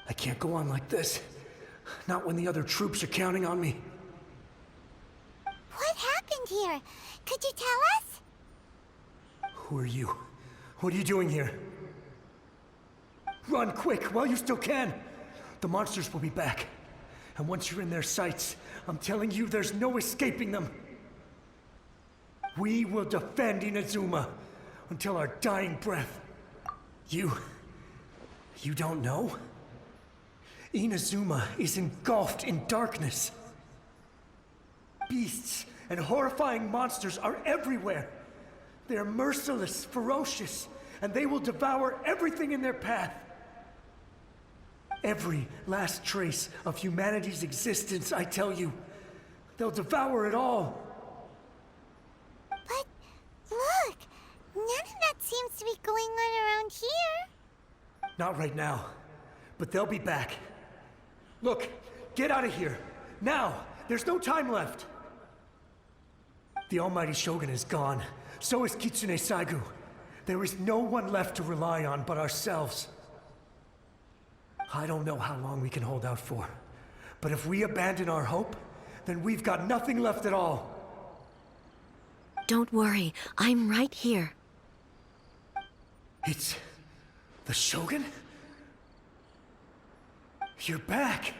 I can't go on like this. Not when the other troops are counting on me. What happened here? Could you tell us? Who are you? What are you doing here? Run quick while you still can! The monsters will be back. And once you're in their sights, I'm telling you there's no escaping them. We will defend Inazuma until our dying breath. You don't know? Inazuma is engulfed in darkness. Beasts and horrifying monsters are everywhere. They are merciless, ferocious, and they will devour everything in their path. Every last trace of humanity's existence, I tell you. They'll devour it all. But look, none of that seems to be going on around here. Not right now, but they'll be back. Look, get out of here. Now! There's no time left! The Almighty Shogun is gone. So is Kitsune Saigu. There is no one left to rely on but ourselves. I don't know how long we can hold out for. But if we abandon our hope, then we've got nothing left at all. Don't worry, I'm right here. It's... the Shogun? You're back!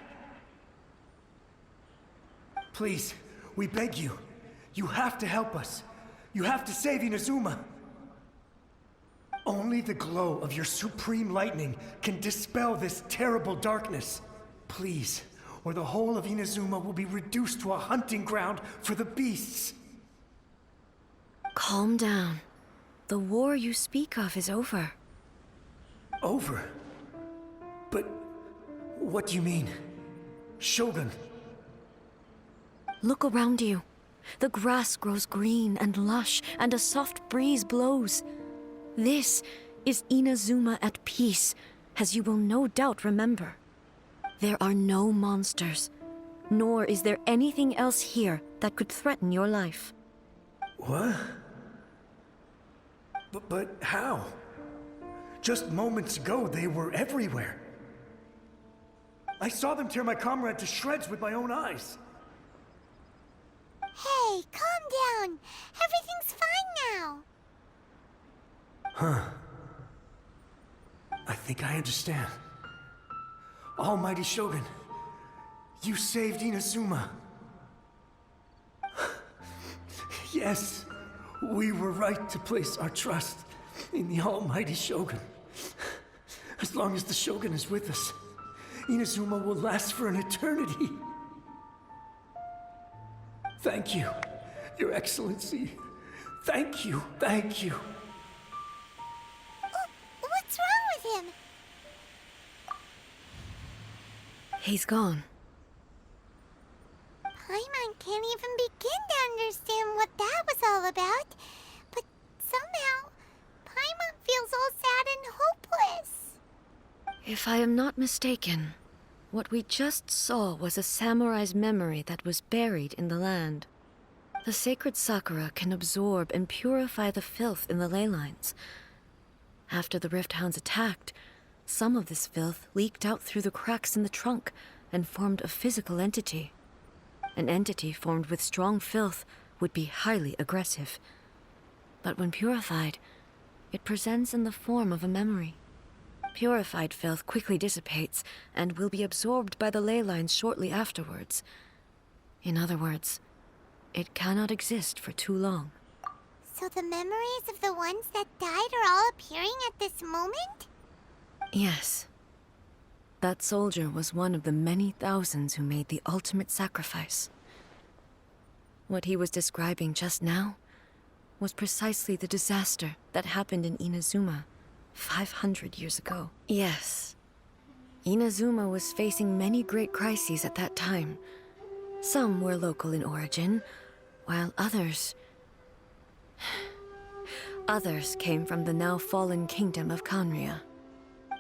Please, we beg you. You have to help us. You have to save Inazuma. Only the glow of your supreme lightning can dispel this terrible darkness. Please, or the whole of Inazuma will be reduced to a hunting ground for the beasts. Calm down. The war you speak of is over. Over? But what do you mean? Shogun? Look around you. The grass grows green and lush, and a soft breeze blows. This is Inazuma at peace, as you will no doubt remember. There are no monsters, nor is there anything else here that could threaten your life. What? But how? Just moments ago, they were everywhere. I saw them tear my comrade to shreds with my own eyes. Hey, calm down. Everything's fine now. Huh. I think I understand. Almighty Shogun, you saved Inazuma. Yes, we were right to place our trust in the Almighty Shogun. As long as the Shogun is with us, Inazuma will last for an eternity. Thank you, Your Excellency. Thank you, thank you. What's wrong with him? He's gone. Paimon can't even begin to understand what that was all about. But somehow, Paimon feels all sad and hopeless. If I am not mistaken, what we just saw was a samurai's memory that was buried in the land. The sacred Sakura can absorb and purify the filth in the ley lines. After the Rift Hounds attacked, some of this filth leaked out through the cracks in the trunk and formed a physical entity. An entity formed with strong filth would be highly aggressive. But when purified, it presents in the form of a memory. Purified filth quickly dissipates and will be absorbed by the ley lines shortly afterwards. In other words, it cannot exist for too long. So the memories of the ones that died are all appearing at this moment? Yes. That soldier was one of the many thousands who made the ultimate sacrifice. What he was describing just now was precisely the disaster that happened in Inazuma 500 years ago. Yes. Inazuma was facing many great crises at that time. Some were local in origin, while others came from the now fallen kingdom of Kanria.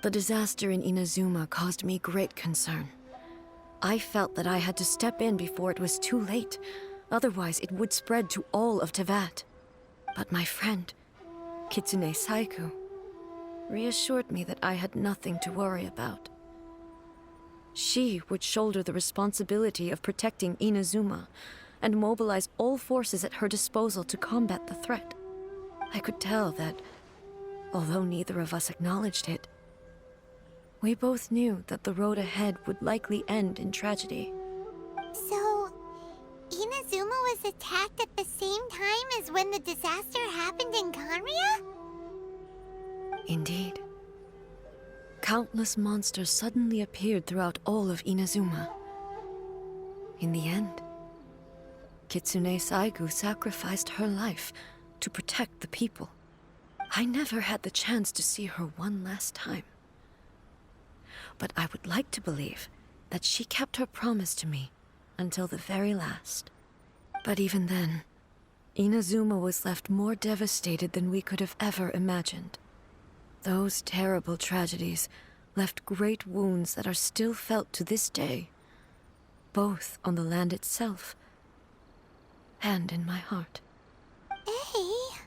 The disaster in Inazuma caused me great concern. I felt that I had to step in before it was too late, otherwise it would spread to all of Teyvat. But my friend, Kitsune Saigu, reassured me that I had nothing to worry about. She would shoulder the responsibility of protecting Inazuma and mobilize all forces at her disposal to combat the threat. I could tell that, although neither of us acknowledged it, we both knew that the road ahead would likely end in tragedy. So, Inazuma was attacked at the same time as when the disaster happened in Kanria? Indeed. Countless monsters suddenly appeared throughout all of Inazuma. In the end, Kitsune Saigu sacrificed her life to protect the people. I never had the chance to see her one last time. But I would like to believe that she kept her promise to me until the very last. But even then, Inazuma was left more devastated than we could have ever imagined. Those terrible tragedies left great wounds that are still felt to this day, both on the land itself and in my heart. Hey.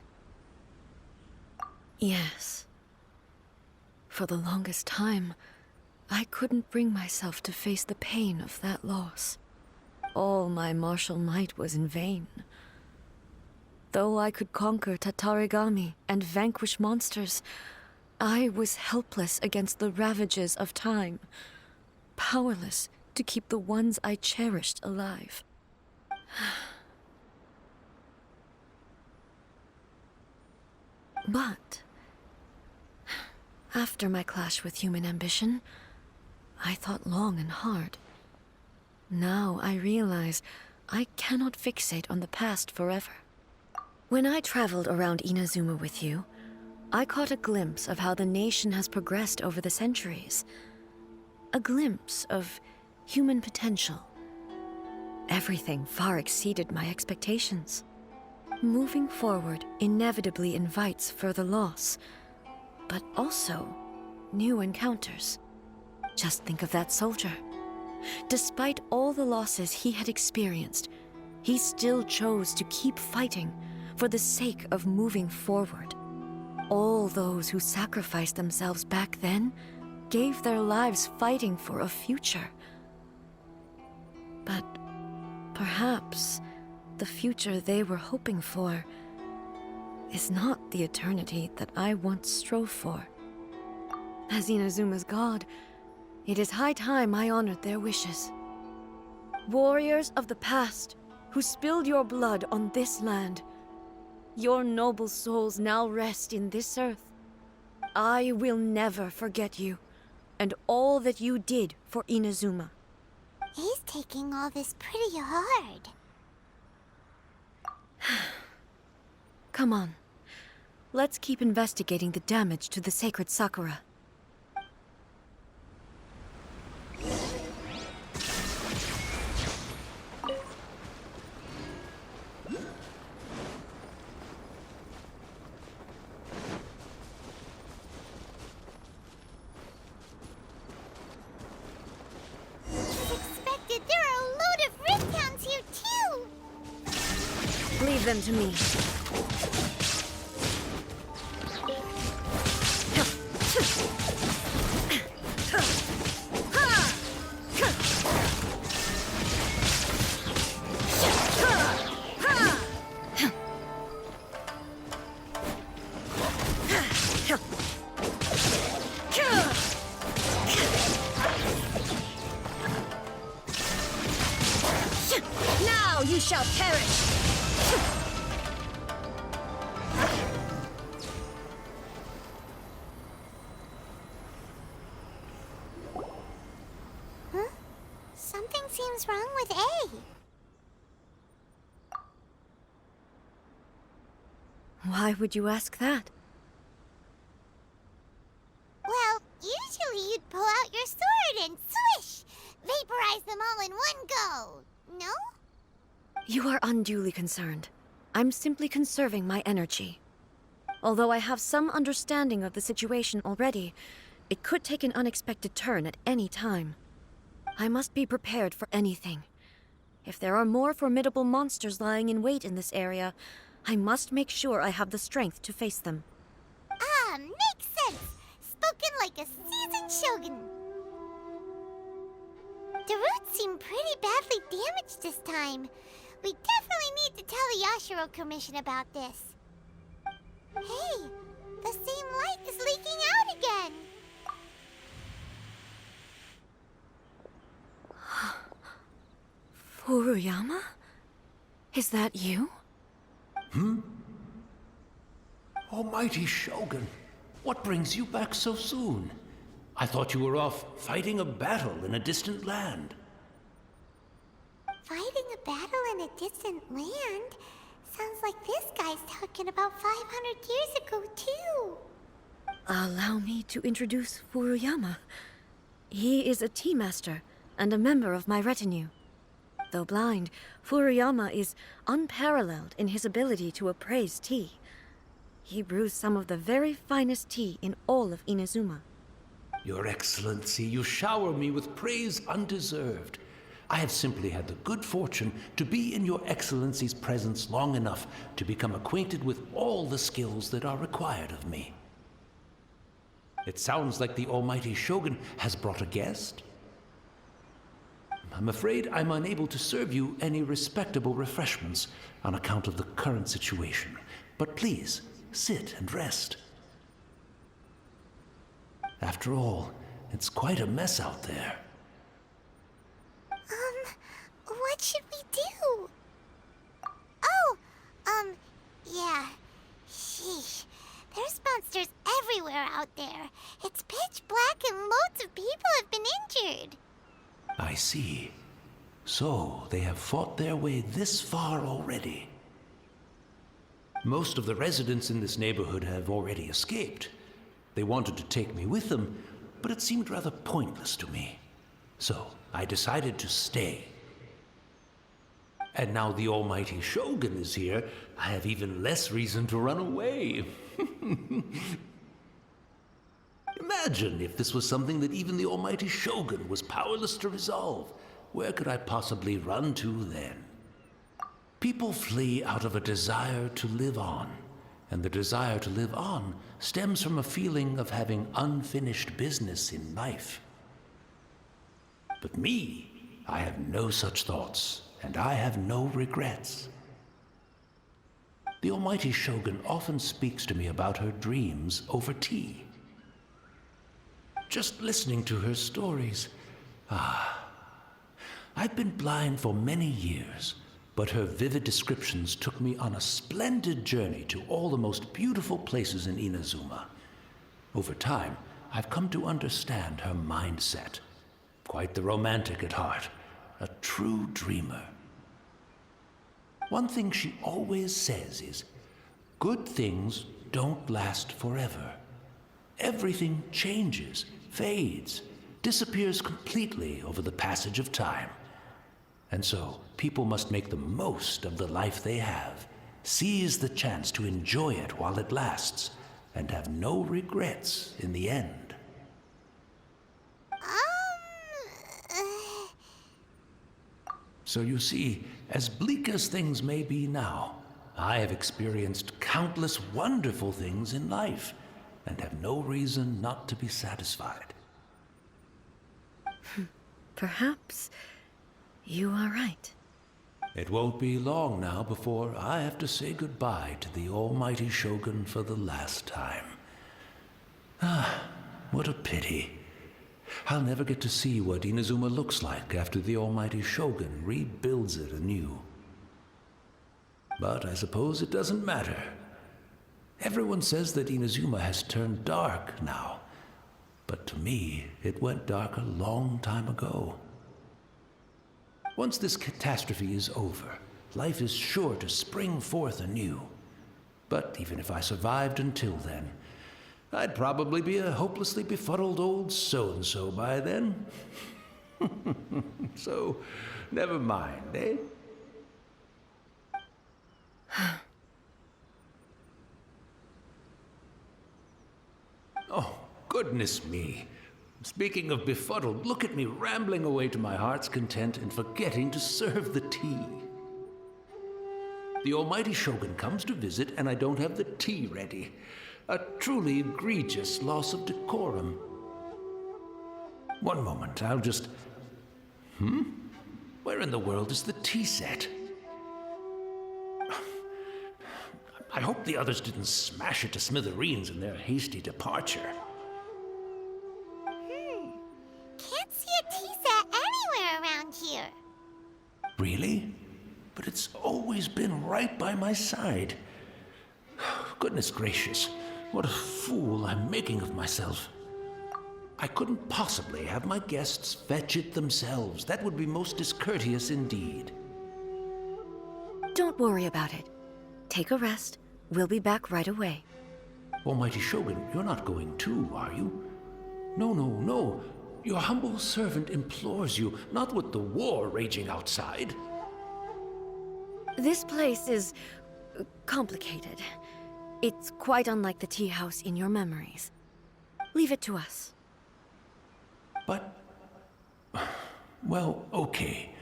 Yes. For the longest time, I couldn't bring myself to face the pain of that loss. All my martial might was in vain. Though I could conquer Tatarigami and vanquish monsters, I was helpless against the ravages of time, powerless to keep the ones I cherished alive. But after my clash with human ambition, I thought long and hard. Now I realize I cannot fixate on the past forever. When I traveled around Inazuma with you, I caught a glimpse of how the nation has progressed over the centuries. A glimpse of human potential. Everything far exceeded my expectations. Moving forward inevitably invites further loss, but also new encounters. Just think of that soldier. Despite all the losses he had experienced, he still chose to keep fighting for the sake of moving forward. All those who sacrificed themselves back then gave their lives fighting for a future. But perhaps the future they were hoping for is not the eternity that I once strove for. As Inazuma's god, it is high time I honored their wishes. Warriors of the past, who spilled your blood on this land, your noble souls now rest in this earth. I will never forget you, and all that you did for Inazuma. He's taking all this pretty hard. Come on. Let's keep investigating the damage to the sacred Sakura. Expected there are a load of Ridtowns here too! Leave them to me. Now you shall perish! Huh? Something seems wrong with A. Why would you ask that? Well, usually you'd pull out your sword and swish! Vaporize them all in one go! No? You are unduly concerned. I'm simply conserving my energy. Although I have some understanding of the situation already, it could take an unexpected turn at any time. I must be prepared for anything. If there are more formidable monsters lying in wait in this area, I must make sure I have the strength to face them. Ah, makes sense! like a seasoned shogun. The roots seem pretty badly damaged this time. We definitely need to tell the Yashiro Commission about this. Hey, the same light is leaking out again. Furuyama? Is that you? Almighty Shogun, what brings you back so soon? I thought you were off fighting a battle in a distant land. Fighting a battle in a distant land? Sounds like this guy's talking about 500 years ago, too. Allow me to introduce Furuyama. He is a tea master and a member of my retinue. Though blind, Furuyama is unparalleled in his ability to appraise tea. He brews some of the very finest tea in all of Inazuma. Your Excellency, you shower me with praise undeserved. I have simply had the good fortune to be in Your Excellency's presence long enough to become acquainted with all the skills that are required of me. It sounds like the Almighty Shogun has brought a guest. I'm afraid I'm unable to serve you any respectable refreshments on account of the current situation. But please, sit and rest. After all, it's quite a mess out there. What should we do? Yeah. Sheesh. There's monsters everywhere out there. It's pitch black and loads of people have been injured. I see. So, they have fought their way this far already. Most of the residents in this neighborhood have already escaped. They wanted to take me with them, but it seemed rather pointless to me. So, I decided to stay. And now the Almighty Shogun is here, I have even less reason to run away. Imagine if this was something that even the Almighty Shogun was powerless to resolve. Where could I possibly run to then? People flee out of a desire to live on, and the desire to live on stems from a feeling of having unfinished business in life. But me, I have no such thoughts, and I have no regrets. The Almighty Shogun often speaks to me about her dreams over tea. Just listening to her stories, I've been blind for many years, but her vivid descriptions took me on a splendid journey to all the most beautiful places in Inazuma. Over time, I've come to understand her mindset. Quite the romantic at heart, a true dreamer. One thing she always says is, good things don't last forever. Everything changes, fades, disappears completely over the passage of time. And so, people must make the most of the life they have, seize the chance to enjoy it while it lasts, and have no regrets in the end. So you see, as bleak as things may be now, I have experienced countless wonderful things in life, and have no reason not to be satisfied. Perhaps you are right. It won't be long now before I have to say goodbye to the Almighty Shogun for the last time. What a pity. I'll never get to see what Inazuma looks like after the Almighty Shogun rebuilds it anew. But I suppose it doesn't matter. Everyone says that Inazuma has turned dark now, but to me, it went dark a long time ago. Once this catastrophe is over, life is sure to spring forth anew. But even if I survived until then, I'd probably be a hopelessly befuddled old so-and-so by then. So, never mind, eh? Oh, goodness me. Speaking of befuddled, look at me rambling away to my heart's content and forgetting to serve the tea. The Almighty Shogun comes to visit and I don't have the tea ready. A truly egregious loss of decorum. One moment, I'll just... Where in the world is the tea set? I hope the others didn't smash it to smithereens in their hasty departure. Can't see a tea set anywhere around here. Really? But it's always been right by my side. Goodness gracious, what a fool I'm making of myself. I couldn't possibly have my guests fetch it themselves. That would be most discourteous indeed. Don't worry about it. Take a rest. We'll be back right away. Almighty Shogun, you're not going too, are you? No, no, no. Your humble servant implores you, not with the war raging outside. This place is complicated. It's quite unlike the tea house in your memories. Leave it to us. But... well, okay.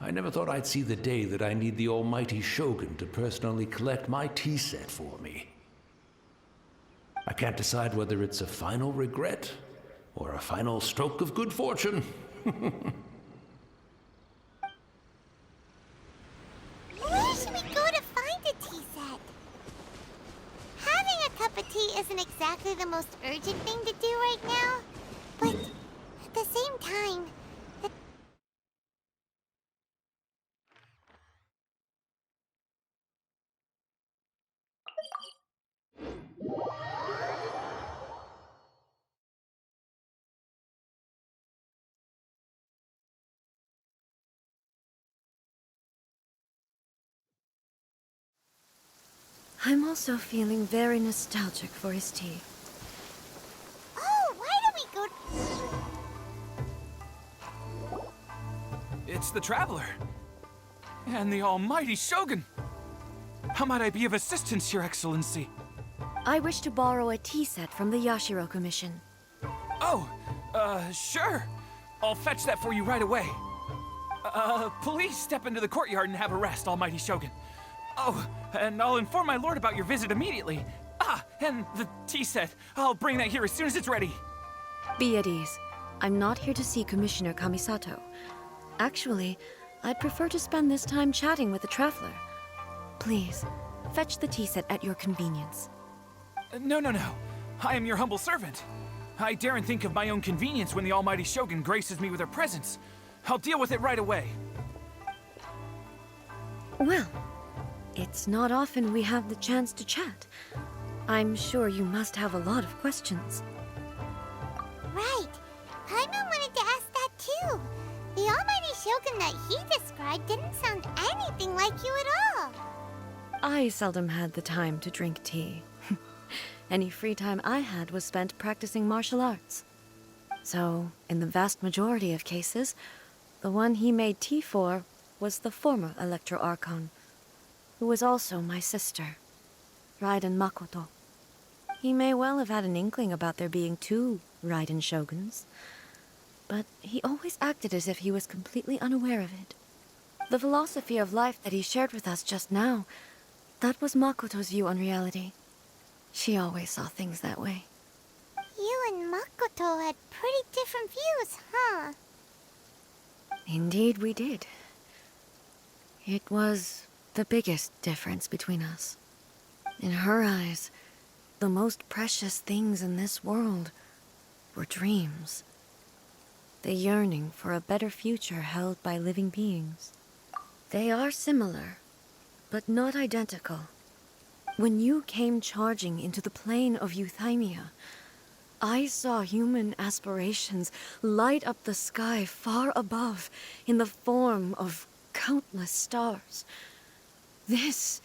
I never thought I'd see the day that I need the almighty Shogun to personally collect my tea set for me. I can't decide whether it's a final regret or a final stroke of good fortune. Where should we go to find a tea set? Having a cup of tea isn't exactly the most urgent thing to do right now, but at the same time, I'm also feeling very nostalgic for his tea. oh, why don't we go... It's the Traveler. And the almighty Shogun. How might I be of assistance, Your Excellency? I wish to borrow a tea set from the Yashiro Commission. Oh, sure. I'll fetch that for you right away. Please step into the courtyard and have a rest, almighty Shogun. Oh, and I'll inform my lord about your visit immediately. Ah, and the tea set. I'll bring that here as soon as it's ready. Be at ease. I'm not here to see Commissioner Kamisato. Actually, I'd prefer to spend this time chatting with the Traveler. Please, fetch the tea set at your convenience. No. I am your humble servant. I daren't think of my own convenience when the almighty Shogun graces me with her presence. I'll deal with it right away. Well, it's not often we have the chance to chat. I'm sure you must have a lot of questions. Right. Paimon wanted to ask that too. The almighty Shogun that he described didn't sound anything like you at all. I seldom had the time to drink tea. Any free time I had was spent practicing martial arts. So, in the vast majority of cases, the one he made tea for was the former Electro Archon, who was also my sister, Raiden Makoto. He may well have had an inkling about there being two Raiden Shoguns, but he always acted as if he was completely unaware of it. The philosophy of life that he shared with us just now, that was Makoto's view on reality. She always saw things that way. You and Makoto had pretty different views, huh? Indeed we did. It was the biggest difference between us. In her eyes, the most precious things in this world were dreams. The yearning for a better future held by living beings. They are similar, but not identical. When you came charging into the plane of Euthymia, I saw human aspirations light up the sky far above in the form of countless stars. This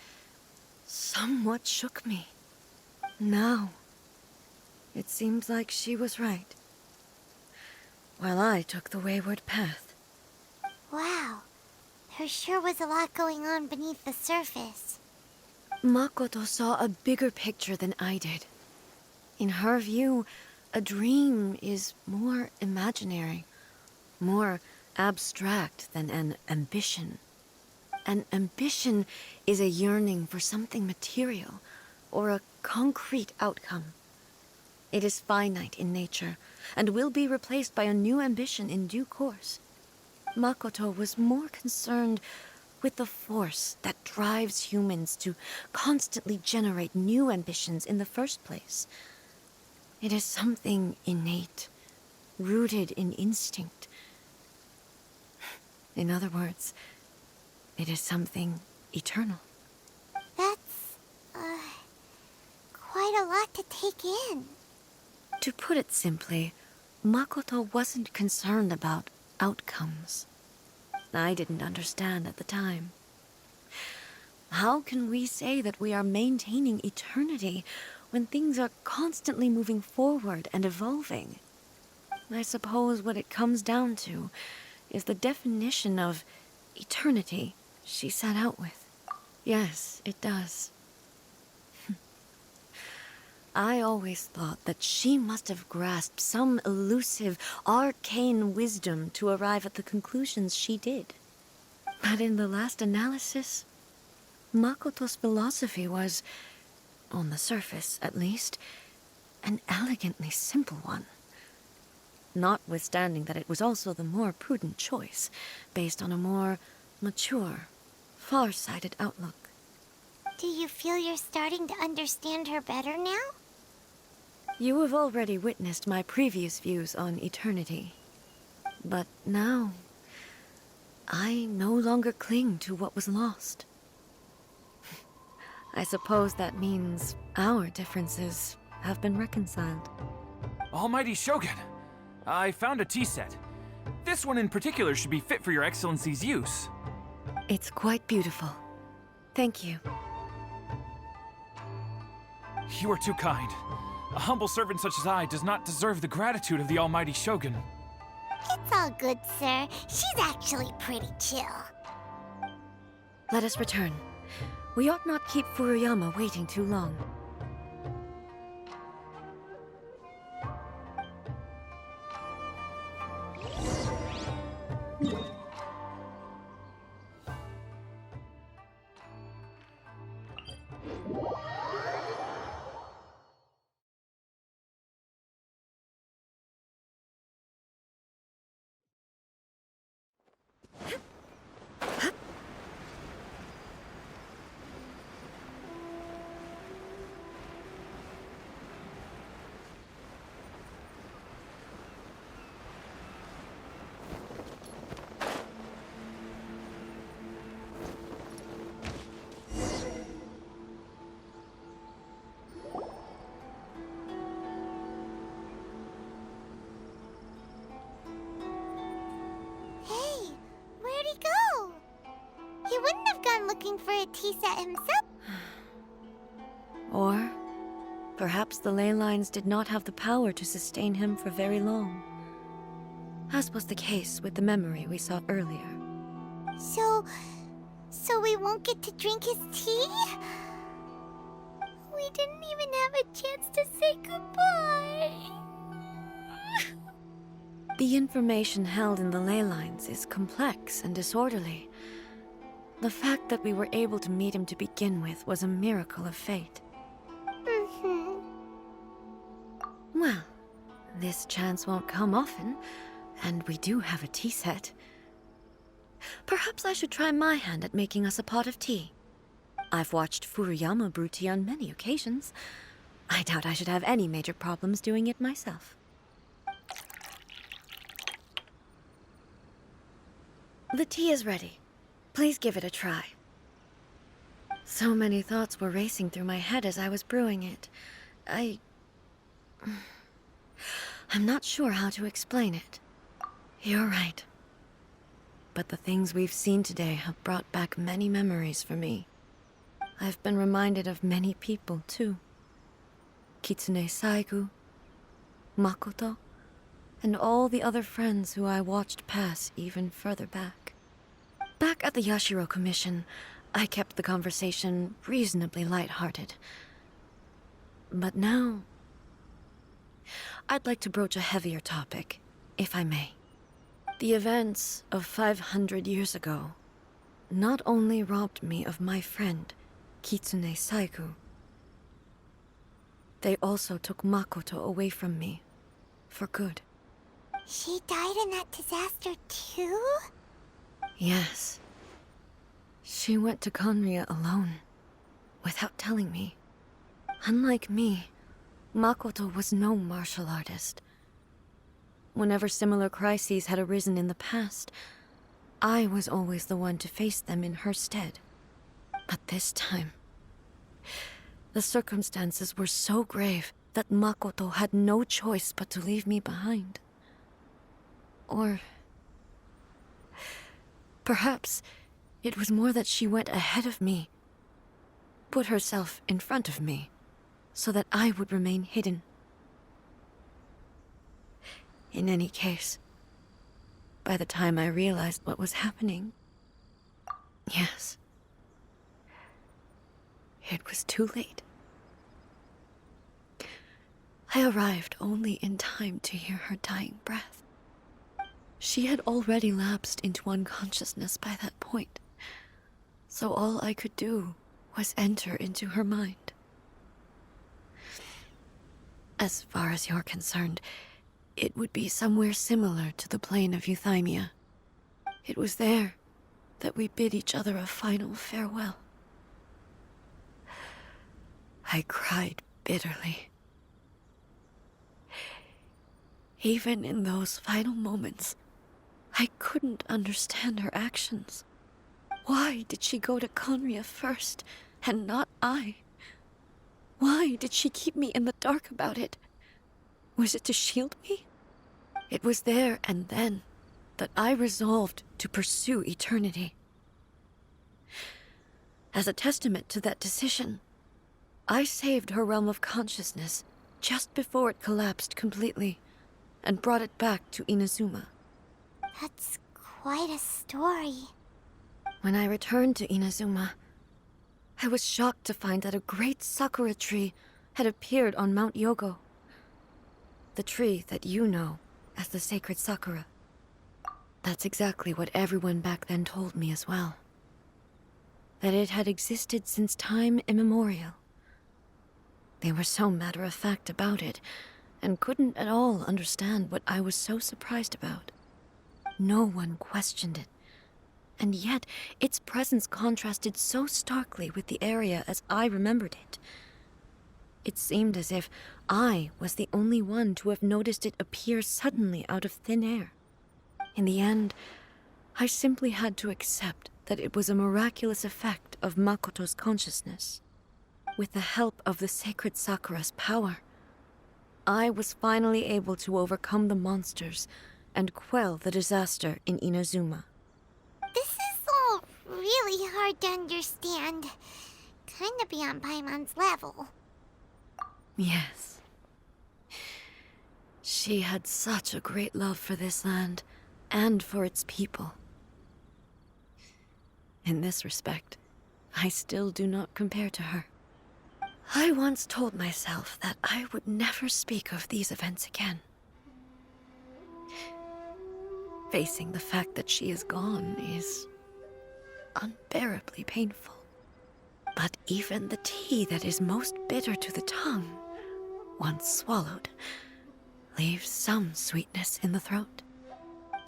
somewhat shook me. Now, it seems like she was right, while I took the wayward path. Wow. There sure was a lot going on beneath the surface. Makoto saw a bigger picture than I did. In her view, a dream is more imaginary, more abstract than an ambition. An ambition is a yearning for something material or a concrete outcome. It is finite in nature, and will be replaced by a new ambition in due course. Makoto was more concerned with the force that drives humans to constantly generate new ambitions in the first place. It is something innate, rooted in instinct. In other words, it is something eternal. That's, quite a lot to take in. To put it simply, Makoto wasn't concerned about outcomes. I didn't understand at the time. How can we say that we are maintaining eternity when things are constantly moving forward and evolving? I suppose what it comes down to is the definition of eternity she set out with. Yes, it does. I always thought that she must have grasped some elusive, arcane wisdom to arrive at the conclusions she did. But in the last analysis, Makoto's philosophy was, on the surface at least, an elegantly simple one. Notwithstanding that it was also the more prudent choice, based on a more mature, far-sighted outlook. Do you feel you're starting to understand her better now? You have already witnessed my previous views on eternity. But now, I no longer cling to what was lost. I suppose that means our differences have been reconciled. Almighty Shogun, I found a tea set. This one in particular should be fit for your Excellency's use. It's quite beautiful. Thank you. You are too kind. A humble servant such as I does not deserve the gratitude of the Almighty Shogun. It's all good, sir. She's actually pretty chill. Let us return. We ought not keep Furuyama waiting too long. Hey, where'd he go? He wouldn't have gone looking for a tea set himself. Or perhaps the ley lines did not have the power to sustain him for very long, as was the case with the memory we saw earlier. So we won't get to drink his tea? We didn't even have a chance to say goodbye. The information held in the ley lines is complex and disorderly. The fact that we were able to meet him to begin with was a miracle of fate. Well, this chance won't come often, and we do have a tea set. Perhaps I should try my hand at making us a pot of tea. I've watched Furuyama brew tea on many occasions. I doubt I should have any major problems doing it myself. The tea is ready. Please give it a try. So many thoughts were racing through my head as I was brewing it. I'm not sure how to explain it. You're right. But the things we've seen today have brought back many memories for me. I've been reminded of many people, too. Kitsune Saigu, Makoto, and all the other friends who I watched pass even further back. Back at the Yashiro Commission, I kept the conversation reasonably lighthearted. But now, I'd like to broach a heavier topic, if I may. The events of 500 years ago not only robbed me of my friend, Kitsune Saigu, They also took Makoto away from me. For good. She died in that disaster too? Yes. She went to Conria alone, without telling me. Unlike me, Makoto was no martial artist. Whenever similar crises had arisen in the past, I was always the one to face them in her stead. But this time, the circumstances were so grave that Makoto had no choice but to leave me behind. Or perhaps it was more that she went ahead of me, put herself in front of me, so that I would remain hidden. In any case, by the time I realized what was happening, yes, it was too late. I arrived only in time to hear her dying breath. She had already lapsed into unconsciousness by that point, so all I could do was enter into her mind. As far as you're concerned, it would be somewhere similar to the plane of Euthymia. It was there that we bid each other a final farewell. I cried bitterly. Even in those final moments, I couldn't understand her actions. Why did she go to Conria first, and not I? Why did she keep me in the dark about it? Was it to shield me? It was there and then that I resolved to pursue eternity. As a testament to that decision, I saved her realm of consciousness just before it collapsed completely, and brought it back to Inazuma. That's quite a story. When I returned to Inazuma, I was shocked to find that a great sakura tree had appeared on Mount Yogo. The tree that you know as the sacred sakura. That's exactly what everyone back then told me as well. That it had existed since time immemorial. They were so matter-of-fact about it, and couldn't at all understand what I was so surprised about. No one questioned it, and yet its presence contrasted so starkly with the area as I remembered it. It seemed as if I was the only one to have noticed it appear suddenly out of thin air. In the end, I simply had to accept that it was a miraculous effect of Makoto's consciousness. With the help of the sacred Sakura's power, I was finally able to overcome the monsters and quell the disaster in Inazuma. This is all really hard to understand. Kinda beyond Paimon's level. Yes. She had such a great love for this land, and for its people. In this respect, I still do not compare to her. I once told myself that I would never speak of these events again. Facing the fact that she is gone is unbearably painful. But even the tea that is most bitter to the tongue, once swallowed, leaves some sweetness in the throat.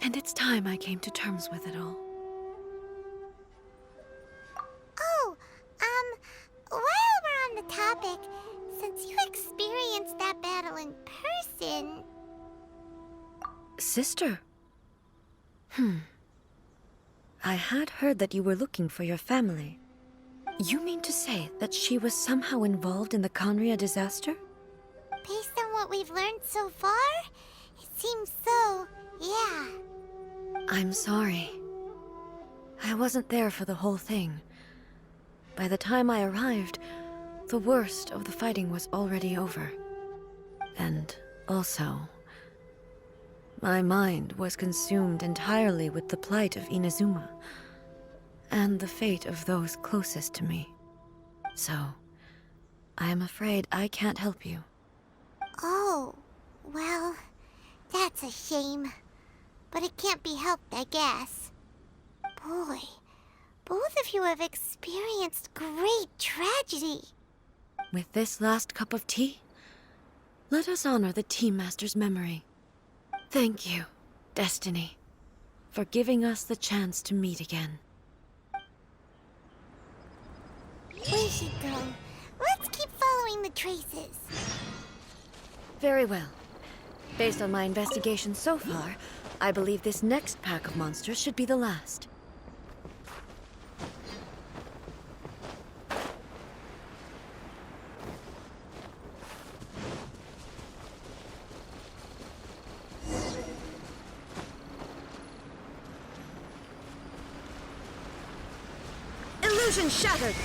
And it's time I came to terms with it all. Oh, while we're on the topic, since you experienced that battle in person... Sister? I had heard that you were looking for your family. You mean to say that she was somehow involved in the Conria disaster? Based on what we've learned so far, it seems so, yeah. I'm sorry. I wasn't there for the whole thing. By the time I arrived, the worst of the fighting was already over. And also, my mind was consumed entirely with the plight of Inazuma, and the fate of those closest to me. So, I am afraid I can't help you. Oh, well, that's a shame. But it can't be helped, I guess. Boy, both of you have experienced great tragedy. With this last cup of tea, Let us honor the Team Master's memory. Thank you, Destiny, for giving us the chance to meet again. We should go. Let's keep following the traces. Very well. Based on my investigation so far, I believe this next pack of monsters should be the last. Illusion shattered!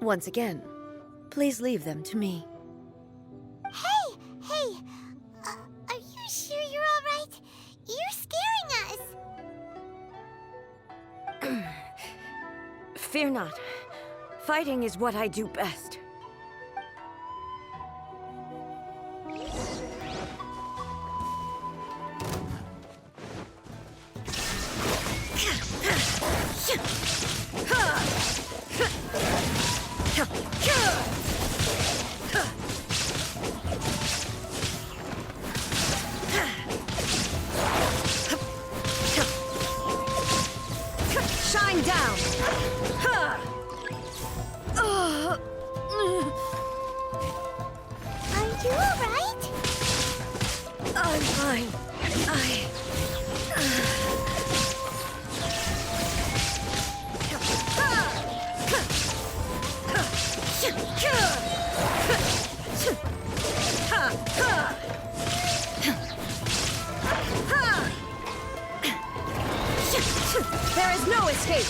Once again, please leave them to me. Hey! Are you sure you're all right? You're scaring us! Fear not. Fighting is what I do best. Shine down! Are you all right? I'm fine. There is no escape!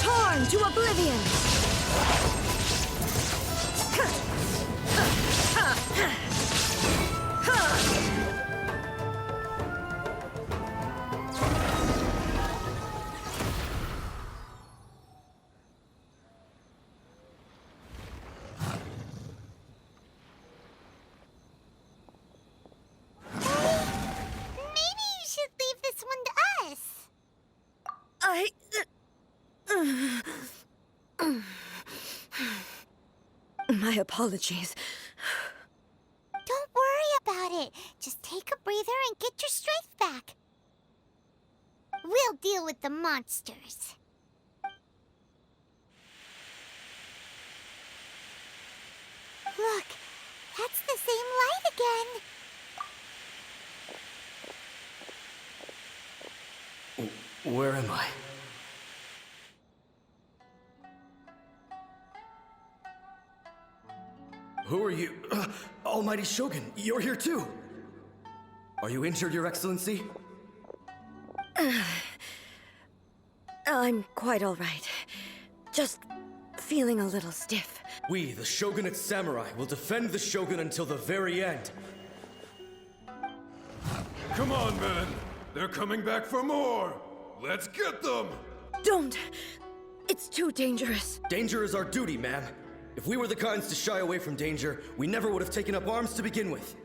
Torn to oblivion! Maybe you should leave this one to us. My apologies. Don't worry about it. Just take a breather and get your strength back. We'll deal with the monsters. Look, that's the same light again. Where am I? Who are you? Almighty Shogun, you're here too! Are you injured, Your Excellency? I'm quite all right. Just feeling a little stiff. We, the Shogunate Samurai, will defend the Shogun until the very end. Come on, men! They're coming back for more! Let's get them! Don't! It's too dangerous. Danger is our duty, ma'am. If we were the kinds to shy away from danger, we never would have taken up arms to begin with.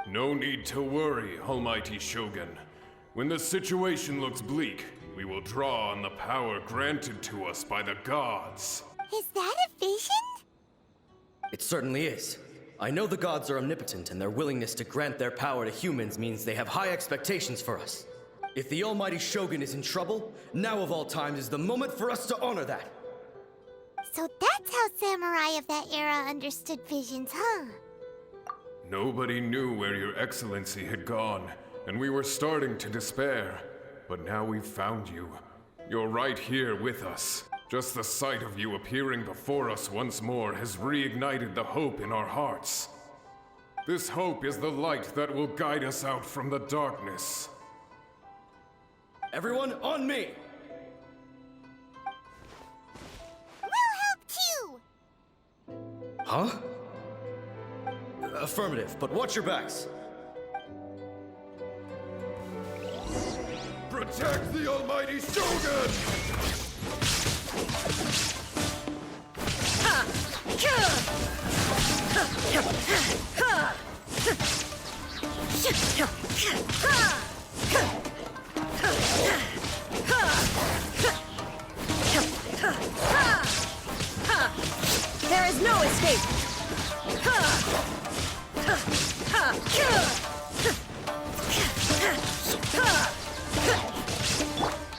No need to worry, Almighty Shogun. When the situation looks bleak, we will draw on the power granted to us by the gods. Is that a vision? It certainly is. I know the gods are omnipotent, and their willingness to grant their power to humans means they have high expectations for us. If the Almighty Shogun is in trouble, now of all times is the moment for us to honor that. So that's how samurai of that era understood visions, huh? Nobody knew where your excellency had gone, and we were starting to despair. But now we've found you. You're right here with us. Just the sight of you appearing before us once more has reignited the hope in our hearts. This hope is the light that will guide us out from the darkness. Everyone, on me! We'll help too! Huh? Affirmative, but watch your backs. Protect the almighty Shogun! There is no escape!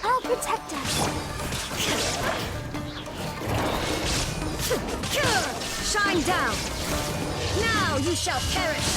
I'll protect us. Shine down! Now you shall perish!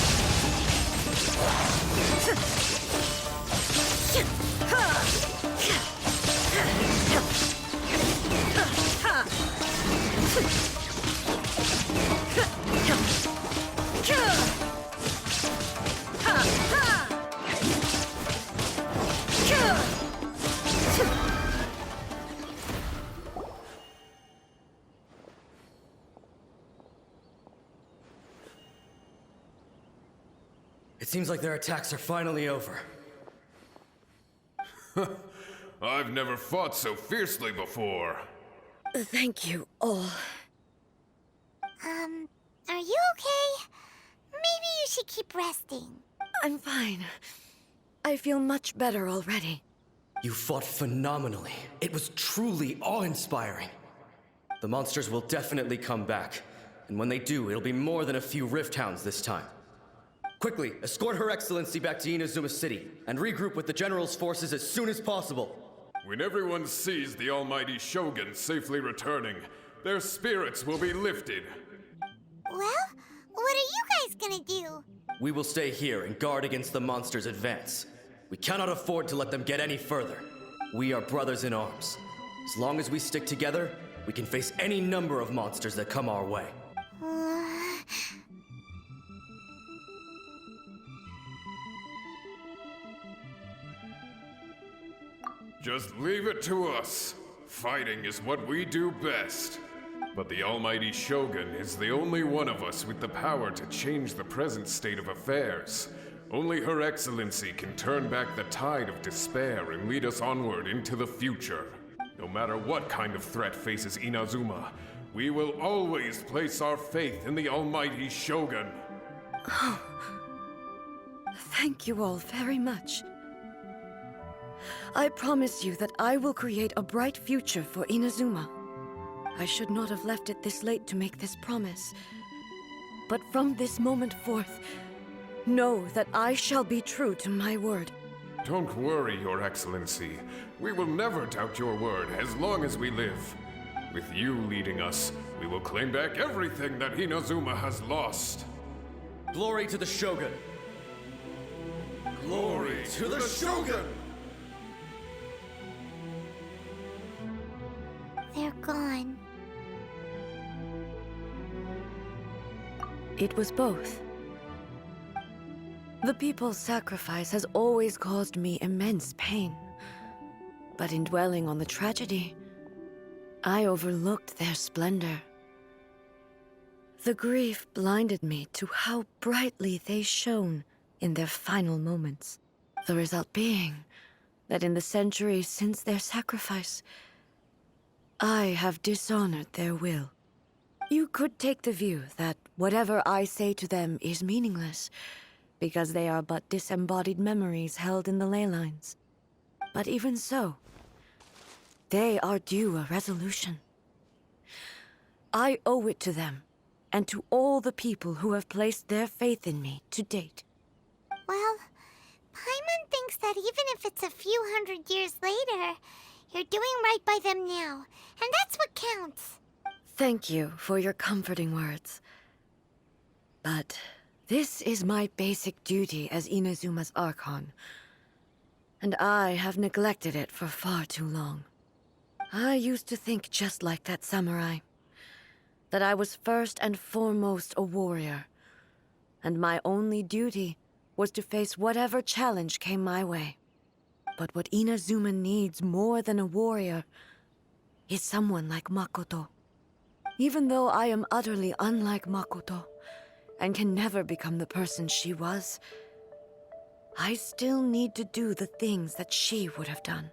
It seems like their attacks are finally over. I've never fought so fiercely before. Thank you all. Are you okay? Maybe you should keep resting. I'm fine. I feel much better already. You fought phenomenally. It was truly awe-inspiring. The monsters will definitely come back. And when they do, it'll be more than a few Rift Hounds this time. Quickly, escort Her Excellency back to Inazuma City, and regroup with the General's forces as soon as possible. When everyone sees the almighty Shogun safely returning, their spirits will be lifted. Well, what are you guys gonna do? We will stay here and guard against the monsters' advance. We cannot afford to let them get any further. We are brothers in arms. As long as we stick together, we can face any number of monsters that come our way. Just leave it to us. Fighting is what we do best. But the almighty Shogun is the only one of us with the power to change the present state of affairs. Only Her Excellency can turn back the tide of despair and lead us onward into the future. No matter what kind of threat faces Inazuma, we will always place our faith in the almighty Shogun. Thank you all very much. I promise you that I will create a bright future for Inazuma. I should not have left it this late to make this promise. But from this moment forth, know that I shall be true to my word. Don't worry, Your Excellency. We will never doubt your word as long as we live. With you leading us, we will claim back everything that Inazuma has lost. Glory to the Shogun! Glory To the Shogun! They're gone. It was both. The people's sacrifice has always caused me immense pain. But in dwelling on the tragedy, I overlooked their splendor. The grief blinded me to how brightly they shone in their final moments. The result being that in the centuries since their sacrifice, I have dishonored their will. You could take the view that whatever I say to them is meaningless, because they are but disembodied memories held in the ley lines. But even so, they are due a resolution. I owe it to them, and to all the people who have placed their faith in me to date. Well, Paimon thinks that even if it's a few hundred years later, you're doing right by them now, and that's what counts. Thank you for your comforting words. But this is my basic duty as Inazuma's Archon, and I have neglected it for far too long. I used to think just like that samurai, that I was first and foremost a warrior, and my only duty was to face whatever challenge came my way. But what Inazuma needs more than a warrior is someone like Makoto. Even though I am utterly unlike Makoto, and can never become the person she was, I still need to do the things that she would have done.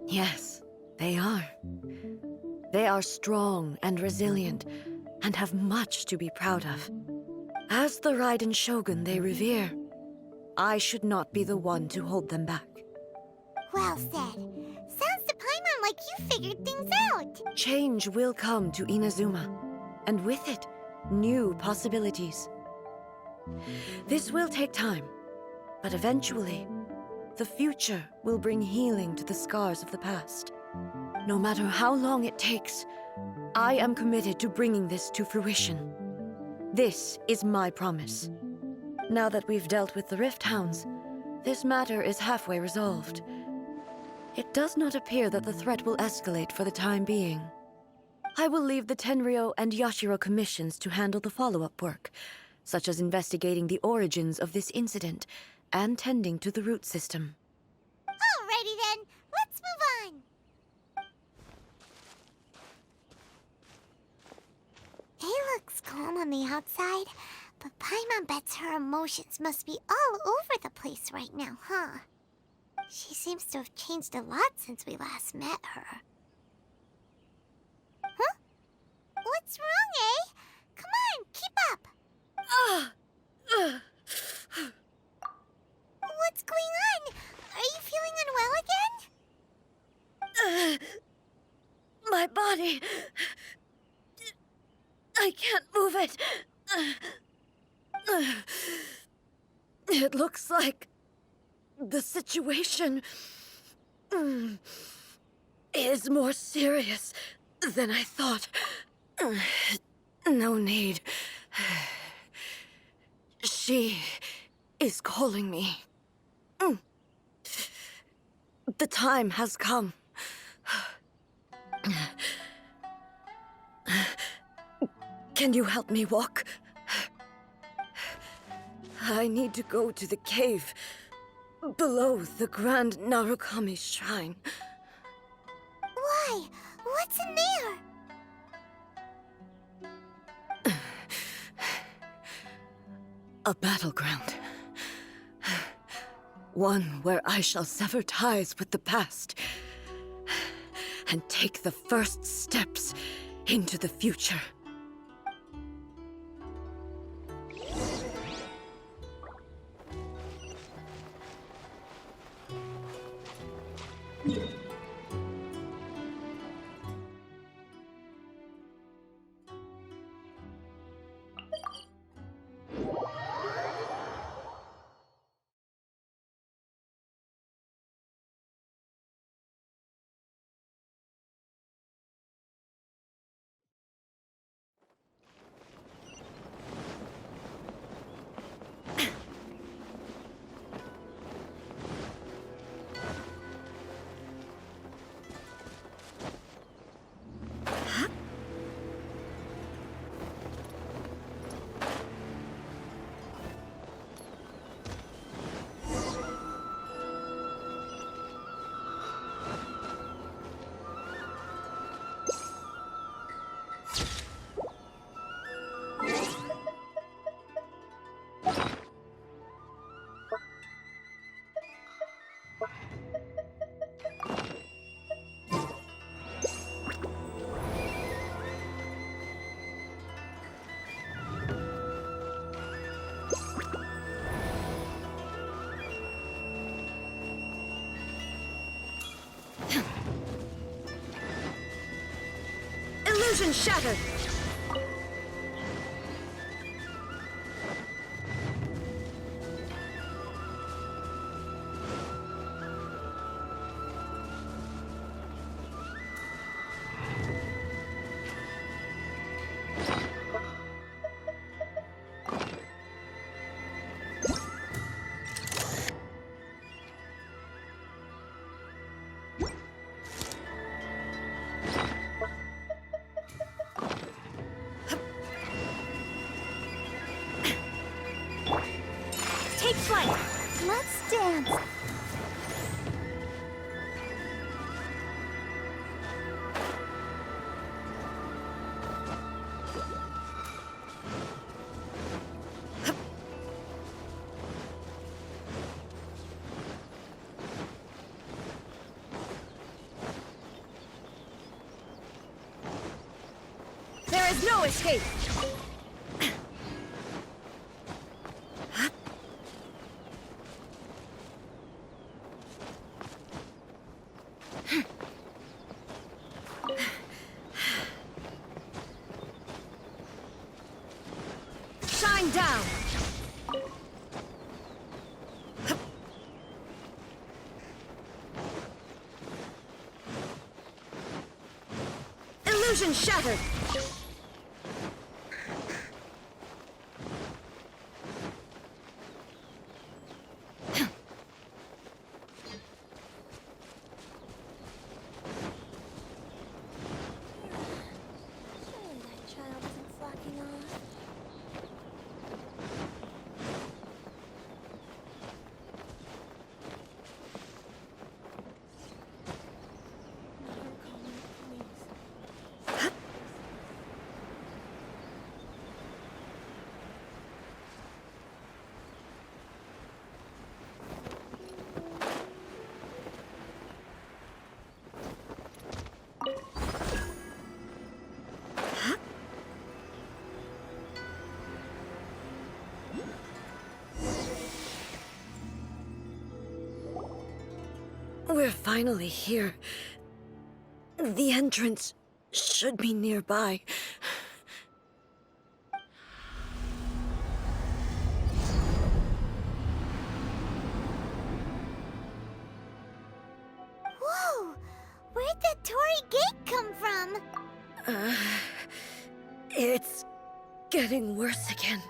Yes, they are. They are strong and resilient, and have much to be proud of. As the Raiden Shogun they revere, I should not be the one to hold them back. Well said. Sounds to Paimon like you figured things out. Change will come to Inazuma, and with it, new possibilities. This will take time, but eventually, the future will bring healing to the scars of the past. No matter how long it takes, I am committed to bringing this to fruition. This is my promise. Now that we've dealt with the Rift Hounds, this matter is halfway resolved. It does not appear that the threat will escalate for the time being. I will leave the Tenryo and Yashiro commissions to handle the follow-up work, such as investigating the origins of this incident and tending to the root system. Alrighty then, let's move on. It looks calm on the outside, but Paimon bets her emotions must be all over the place right now, huh? She seems to have changed a lot since we last met her. Huh? What's wrong, eh? Come on, keep up! What's going on? Are you feeling unwell again? My body... I can't move it. It looks like the situation is more serious than I thought. No need. She is calling me. The time has come. Can you help me walk? I need to go to the cave below the Grand Narukami Shrine. Why? What's in there? A battleground. One where I shall sever ties with the past and take the first steps into the future. Illusion shattered! flight! Let's dance. There is no escape! Shine down! Illusion shattered! Surely that child isn't flocking off. Never call me the police. We're finally here. The entrance should be nearby. Whoa! Where'd that Torii gate come from? It's getting worse again.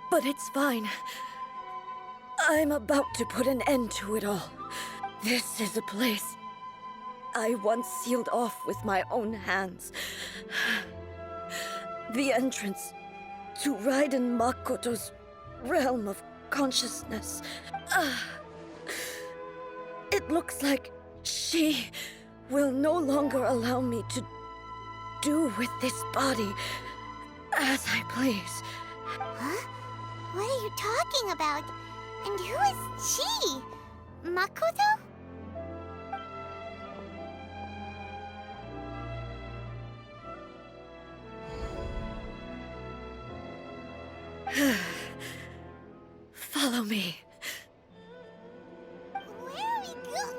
But it's fine. I'm about to put an end to it all. This is a place I once sealed off with my own hands. The entrance to Raiden Makoto's realm of consciousness. It looks like she will no longer allow me to do with this body as I please. Huh? What are you talking about? And who is she? Makoto? Follow me. Where are we going?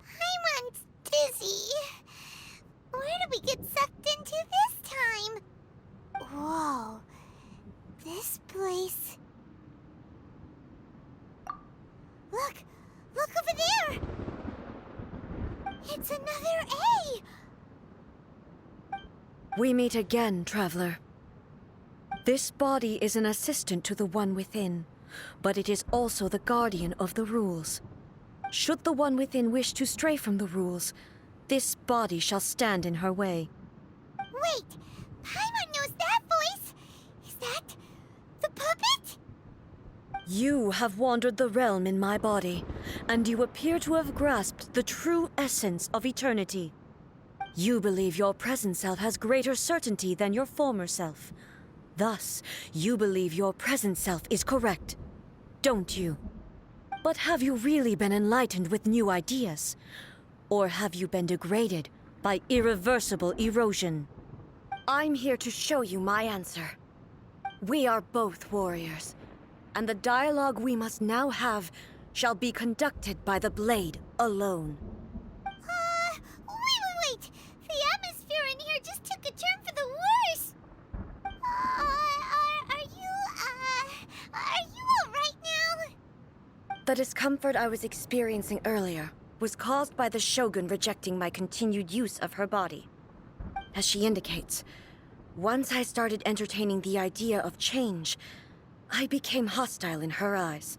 Paimon's dizzy. Where did we get sucked into this time? Whoa. This place. Look! Look over there! It's another A! We meet again, traveler. This body is an assistant to the one within, but it is also the guardian of the rules. Should the one within wish to stray from the rules, this body shall stand in her way. Wait! Paimon knows that voice! Is that the puppet? You have wandered the realm in my body, and you appear to have grasped the true essence of eternity. You believe your present self has greater certainty than your former self. Thus, you believe your present self is correct, don't you? But have you really been enlightened with new ideas? Or have you been degraded by irreversible erosion? I'm here to show you my answer. We are both warriors, and the dialogue we must now have shall be conducted by the blade alone. Wait! The atmosphere in here just took a turn for the worse! Are you, discomfort I was experiencing earlier was caused by the Shogun rejecting my continued use of her body. As she indicates, once I started entertaining the idea of change, I became hostile in her eyes.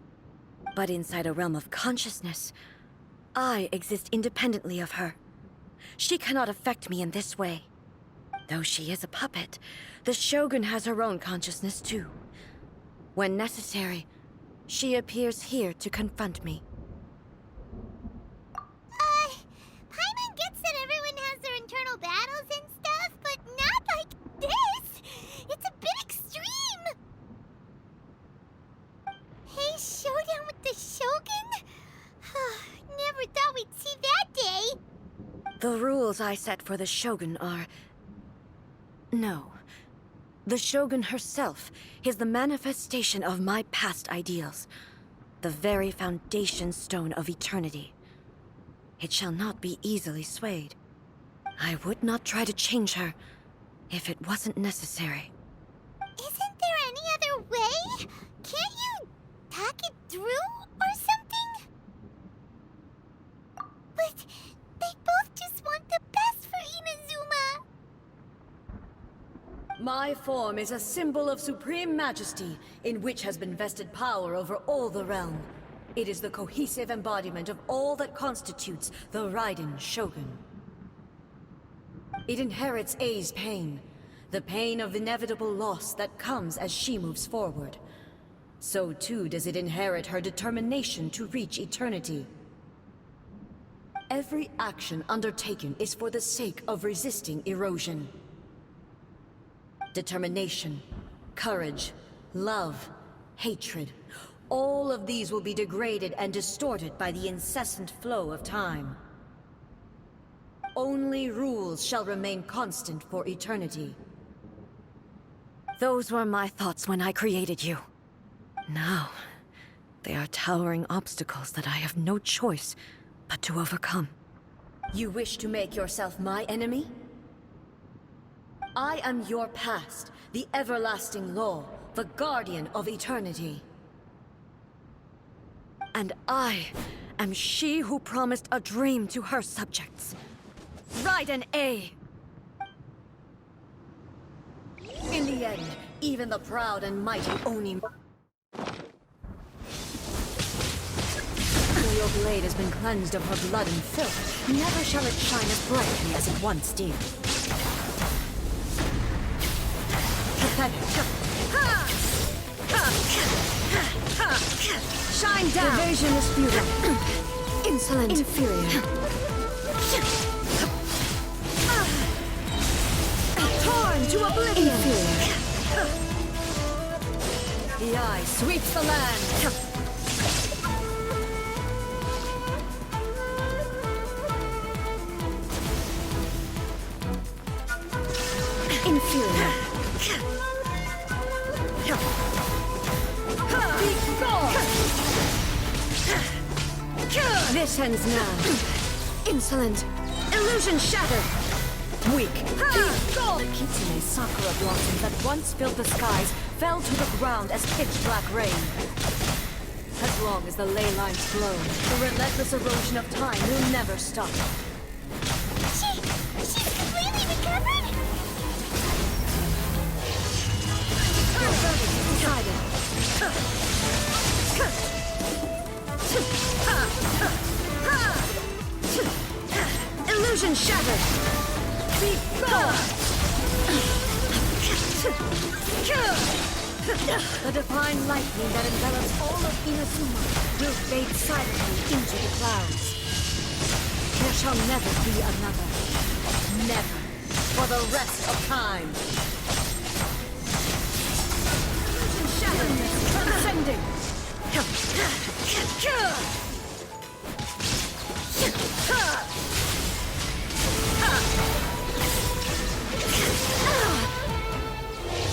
But inside a realm of consciousness, I exist independently of her. She cannot affect me in this way. Though she is a puppet, the Shogun has her own consciousness too. When necessary, she appears here to confront me. Paimon gets that everyone has their internal battles and stuff, but not like this! It's a bit extreme! Hey, showdown with the Shogun? Never thought we'd see that day! The rules I set for the Shogun are... No. The Shogun herself is the manifestation of my past ideals. The very foundation stone of eternity. It shall not be easily swayed. I would not try to change her if it wasn't necessary. Isn't there any other way? Can't you talk it through or something? But they both just want the best for Inazuma. My form is a symbol of supreme majesty, in which has been vested power over all the realm. It is the cohesive embodiment of all that constitutes the Raiden Shogun. It inherits Ei's pain, the pain of inevitable loss that comes as she moves forward. So too does it inherit her determination to reach eternity. Every action undertaken is for the sake of resisting erosion. Determination, courage, love, hatred, all of these will be degraded and distorted by the incessant flow of time. Only rules shall remain constant for eternity. Those were my thoughts when I created you. Now, they are towering obstacles that I have no choice but to overcome. You wish to make yourself my enemy? I am your past, the everlasting law, the guardian of eternity. And I am she who promised a dream to her subjects. Raiden Ei! In the end, even the proud and mighty Oni... Your blade has been cleansed of her blood and filth. Never shall it shine as brightly as it once did. Pathetic. Shine down! Evasion is futile. Insolent. Inferior. Torn to oblivion! Inferior. The eye sweeps the land. Inferior. Be gone! This ends now. Insolent. Illusion shattered. Weak. Be gone! The Kitsune Sakura blossoms that once filled the skies fell to the ground as pitch-black rain. As long as the ley lines flow, the relentless erosion of time will never stop. She's completely recovered? Your verdict is decided. Illusion shattered! Be gone! The divine lightning that envelops all of Inazuma will fade silently into the clouds. There shall never be another. Never. For the rest of time. Shatterness transcending!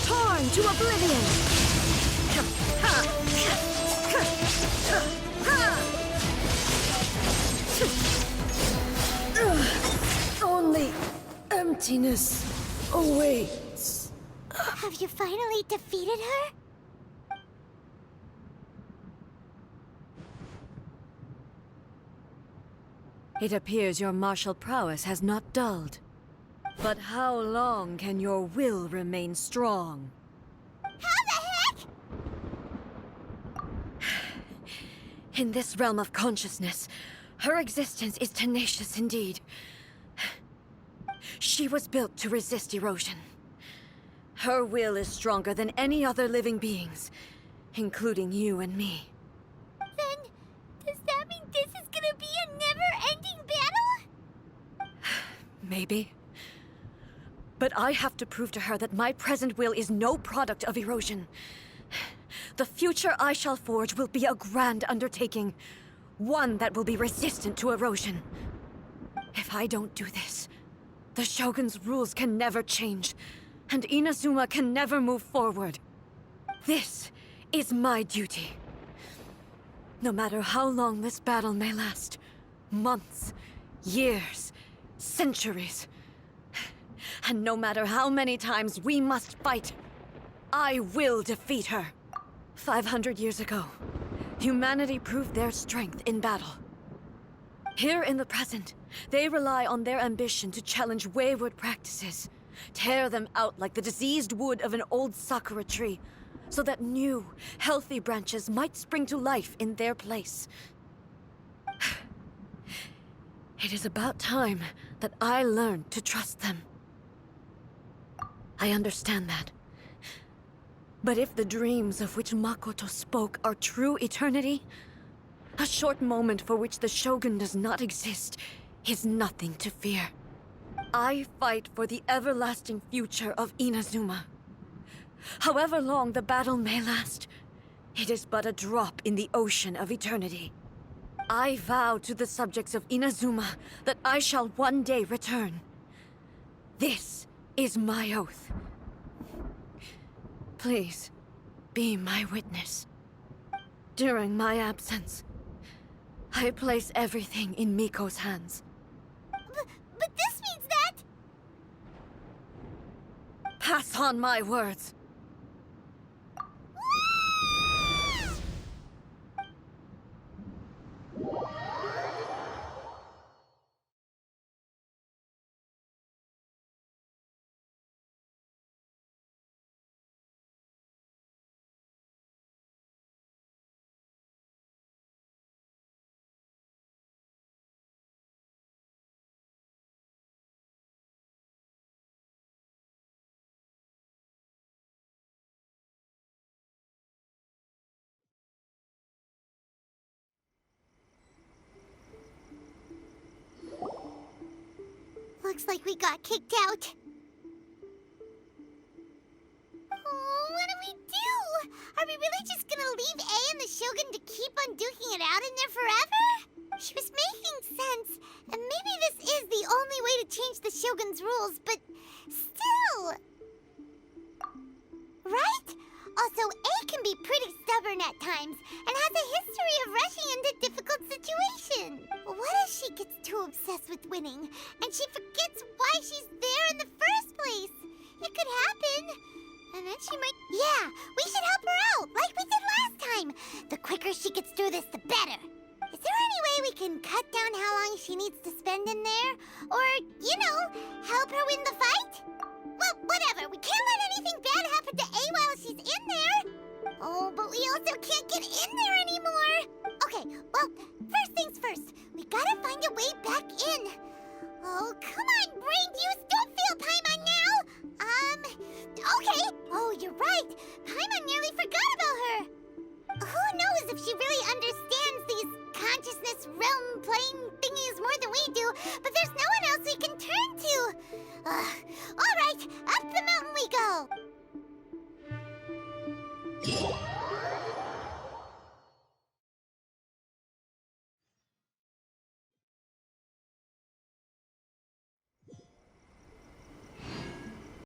Torn to oblivion! Only emptiness awaits. Have you finally defeated her? It appears your martial prowess has not dulled. But how long can your will remain strong? How the heck? In this realm of consciousness, her existence is tenacious indeed. She was built to resist erosion. Her will is stronger than any other living being's, including you and me. Then, does that mean this is gonna be a never-ending battle? Maybe. But I have to prove to her that my present will is no product of erosion. The future I shall forge will be a grand undertaking, one that will be resistant to erosion. If I don't do this, the Shogun's rules can never change, and Inazuma can never move forward. This is my duty. No matter how long this battle may last, months, years, centuries, and no matter how many times we must fight, I will defeat her. 500 years ago, humanity proved their strength in battle. Here in the present, they rely on their ambition to challenge wayward practices, tear them out like the diseased wood of an old sakura tree, so that new, healthy branches might spring to life in their place. It is about time that I learned to trust them. I understand that. But if the dreams of which Makoto spoke are true eternity, a short moment for which the Shogun does not exist is nothing to fear. I fight for the everlasting future of Inazuma. However long the battle may last, it is but a drop in the ocean of eternity. I vow to the subjects of Inazuma that I shall one day return. This is my oath. Please, be my witness. During my absence, I place everything in Miko's hands. But this means that... Pass on my words. Looks like we got kicked out. Oh, what do we do? Are we really just gonna leave A and the Shogun to keep on duking it out in there forever? She was making sense, and maybe this is the only way to change the Shogun's rules, but still... Right? Also, A can be pretty stubborn at times, and has a history of rushing into difficult situations. What if she gets too obsessed with winning, and she forgets why she's there in the first place? It could happen. And then she might... Yeah, we should help her out, like we did last time. The quicker she gets through this, the better. Is there any way we can cut down how long she needs to spend in there? Or, you know, help her win the fight? Well, whatever. We can't let anything bad happen to A while she's in there. Oh, but we also can't get in there anymore. Okay, well, first things first. We gotta find a way back in. Oh, come on, brain juice. Don't feel Paimon now. Okay. Oh, you're right. Paimon nearly forgot about her. Who knows if she really understands these consciousness realm playing thingies more than we do, but there's no one else we can turn to. All right, up the mountain we go.